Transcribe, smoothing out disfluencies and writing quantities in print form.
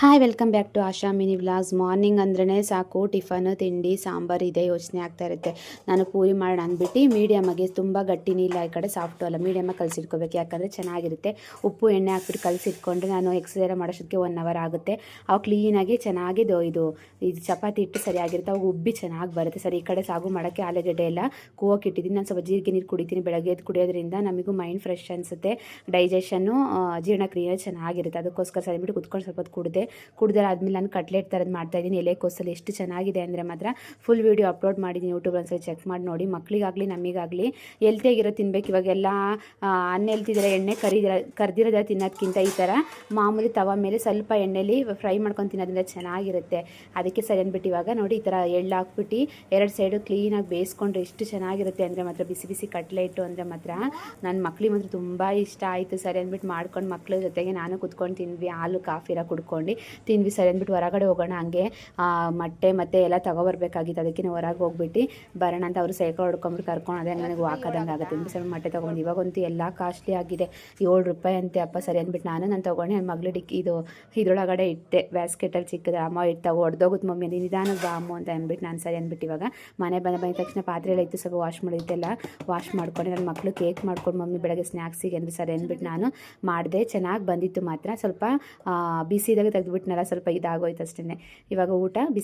Hi welcome back to Asha mini vlogs. Morning ಅಂದ್ರೇ ಸಾಕು tiffin ತಿಂಡಿ ಸಾಂಬಾರು ಇದೆ ಯೋಚನೆ ಆಗ್ತಾ ಇರುತ್ತೆ. ನಾನು ಪೂರಿ ಮಾಡೋಣ ಅಂದ್ಬಿಟ್ಟು ಮೀಡಿಯಮಾಗಿ ತುಂಬ ಗಟ್ಟಿನೂ ಇಲ್ಲ, ಈ ಕಡೆ ಸಾಫ್ಟು ಅಲ್ಲ, ಮೀಡಿಯಮಾಗಿ ಕಲಸಿಟ್ಕೋಬೇಕು. ಯಾಕಂದರೆ ಚೆನ್ನಾಗಿರುತ್ತೆ. ಉಪ್ಪು ಎಣ್ಣೆ ಹಾಕ್ಬಿಟ್ಟು ಕಲಸಿಟ್ಕೊಂಡ್ರೆ ನಾನು ಎಕ್ಸರ್ಸೈಸ್ ಮಾಡೋಷ್ಟಕ್ಕೆ 1 ಅವರ್ ಆಗುತ್ತೆ. ಅವು ಕ್ಲೀನಾಗಿ ಚೆನ್ನಾಗಿ ಇದು ಚಪಾತಿ ಹಿಟ್ಟು ಸರಿಯಾಗಿರುತ್ತೆ, ಅವು ಉಬ್ಬಿ ಚೆನ್ನಾಗಿ ಬರುತ್ತೆ. ಸರಿ, ಈ ಕಡೆ ಸಾಗು ಮಾಡೋಕ್ಕೆ ಆಲೂಗಡ್ಡೆ ಎಲ್ಲ ಕೂವಕ್ಕೆ ಇಟ್ಟಿದ್ದೀನಿ. ನಾನು ಸ್ವಲ್ಪ ಜೀರಿಗೆ ನೀರು ಕುಡಿತೀನಿ. ಬೆಳಗ್ಗೆ ಎದ್ದು ಕುಡಿಯೋದ್ರಿಂದ ನಮಗೂ ಮೈಂಡ್ ಫ್ರೆಶ್ ಅನಿಸುತ್ತೆ, ಡೈಜೆಷನ್ನು ಜೀರ್ಣಕ್ರಿಯೆ ಚೆನ್ನಾಗಿರುತ್ತೆ. ಅದಕ್ಕೋಸ್ಕರ ಸರಿಬಿಟ್ಟು ಕುತ್ಕೊಂಡು ಸ್ವಲ್ಪ ಹೊತ್ತು ಕುಡ್ದಾದ್ಮೇಲೆ ನಾನು ಕಟ್ಲೆಟ್ ಥರದ್ದು ಮಾಡ್ತಾಯಿದ್ದೀನಿ. ಎಲೆಕೋಸಲ್ಲಿ ಎಷ್ಟು ಚೆನ್ನಾಗಿದೆ ಅಂದರೆ ಮಾತ್ರ ಫುಲ್ ವೀಡಿಯೋ ಅಪ್ಲೋಡ್ ಮಾಡಿದ್ದೀನಿ ಯೂಟ್ಯೂಬ್, ಒಂದ್ಸರಿ ಚೆಕ್ ಮಾಡಿ ನೋಡಿ. ಮಕ್ಕಳಿಗಾಗಲಿ ನಮಗಾಗಲಿ ಹೆಲ್ತಿಯಾಗಿರೋ ತಿನ್ಬೇಕು. ಇವಾಗೆಲ್ಲ ಅನ್ಹೆಲ್ತಿದ್ರೆ ಎಣ್ಣೆ ಕರ್ದಿರೋದ ತಿನ್ನೋದಕ್ಕಿಂತ ಈ ಥರ ಮಾಮೂಲಿ ತವ ಮೇಲೆ ಸ್ವಲ್ಪ ಎಣ್ಣೆಲಿ ಫ್ರೈ ಮಾಡ್ಕೊಂಡು ತಿನ್ನೋದ್ರಿಂದ ಚೆನ್ನಾಗಿರುತ್ತೆ. ಅದಕ್ಕೆ ಸರಿ ಅಂದ್ಬಿಟ್ಟು ಇವಾಗ ನೋಡಿ ಈ ಥರ ಎಳ್ಳು ಹಾಕ್ಬಿಟ್ಟು 2 ಸೈಡು ಕ್ಲೀನಾಗಿ ಬೇಯಿಸ್ಕೊಂಡ್ರೆ ಎಷ್ಟು ಚೆನ್ನಾಗಿರುತ್ತೆ ಅಂದರೆ ಮಾತ್ರ. ಬಿಸಿ ಬಿಸಿ ಕಟ್ಲೆಟು ಅಂದರೆ ಮಾತ್ರ ನನ್ನ ಮಕ್ಳಿಗೆ ಮಾತ್ರ ತುಂಬ ಇಷ್ಟ ಆಯಿತು. ಸರಿ ಅಂದ್ಬಿಟ್ಟು ಮಾಡ್ಕೊಂಡು ಮಕ್ಳ ಜೊತೆಗೆ ನಾನು ಕುತ್ಕೊಂಡು ತಿಂದ್ವಿ, ಹಾಲು ಕಾಫಿರ ಕುಡ್ಕೊಂಡು ತಿಂದ್ವಿ. ಸರಿ ಅಂದ್ಬಿಟ್ಟು ಹೊರಗಡೆ ಹೋಗೋಣ, ಹಂಗೆ ಮೊಟ್ಟೆ ಮತ್ತು ಎಲ್ಲ ತೊಗೊಬರ್ಬೇಕಾಗಿತ್ತು. ಅದಕ್ಕೆ ನಾವು ಹೊರಗೆ ಹೋಗ್ಬಿಟ್ಟು ಬರೋಣ ಅಂತ ಅವರು ಸೈಕಲ್ ಹೊಡ್ಕೊಂಬಿಟ್ಟು ಕರ್ಕೊಂಡು ಅದೇ ನನಗೆ ವಾಕದಂಗೆ ಆಗುತ್ತೆ. ಸರಿ ಮೊಟ್ಟೆ ತೊಗೊಂಡು ಇವಾಗಂತೂ ಎಲ್ಲ ಕಾಸ್ಟ್ಲಿ ಆಗಿದೆ, 7 ರೂಪಾಯಿ ಅಂತೆ ಅಪ್ಪ. ಸರಿ ಅಂದ್ಬಿಟ್ಟು ನಾನು ತೊಗೊಂಡು ನನ್ನ ಮಗಳು ಇದ್ರೊಳಗಡೆ ಇಟ್ಟೆ, ಬ್ಯಾಸ್ಕೆಟಲ್ಲಿ ಚಿಕ್ಕದ. ಅಮ್ಮ ಇಟ್ಟು ಹೊಡೆದೋಗುತ್ತೆ ಮಮ್ಮಿ ಅದು ನಿಧಾನ ಬಾ ಅಮ್ಮ ಅಂತ ಅಂದ್ಬಿಟ್ಟು ನಾನು ಸರಿ ಅಂದ್ಬಿಟ್ಟು ಇವಾಗ ಮನೆ ಬಂದ ತಕ್ಷಣ ಪಾತ್ರೆ ಎಲ್ಲ ಇತ್ತು, ಸ್ವಲ್ಪ ವಾಶ್ ಮಾಡಿದ್ದೆಲ್ಲ ವಾಶ್ ಮಾಡ್ಕೊಂಡು ನನ್ನ ಮಕ್ಕಳು ಕೇಕ್ ಮಾಡ್ಕೊಂಡು ಮಮ್ಮಿ ಬೆಳಗ್ಗೆ ಸ್ನ್ಯಾಕ್ಸಿಗೆ ಅಂದರೆ ಸರಿ ಅಂದ್ಬಿಟ್ಟು ನಾನು ಮಾಡಿದೆ. ಚೆನ್ನಾಗಿ ಬಂದಿತ್ತು ಮಾತ್ರ. ಸ್ವಲ್ಪ ಬಿಸಿದಾಗ ತೆಗೆದುಬಿಟ್ನಲ್ಲ, ಸ್ವಲ್ಪ ಇದಾಗೋಯ್ತು ಅಷ್ಟೇ. ಇವಾಗ ಊಟ ಬಿಸಿ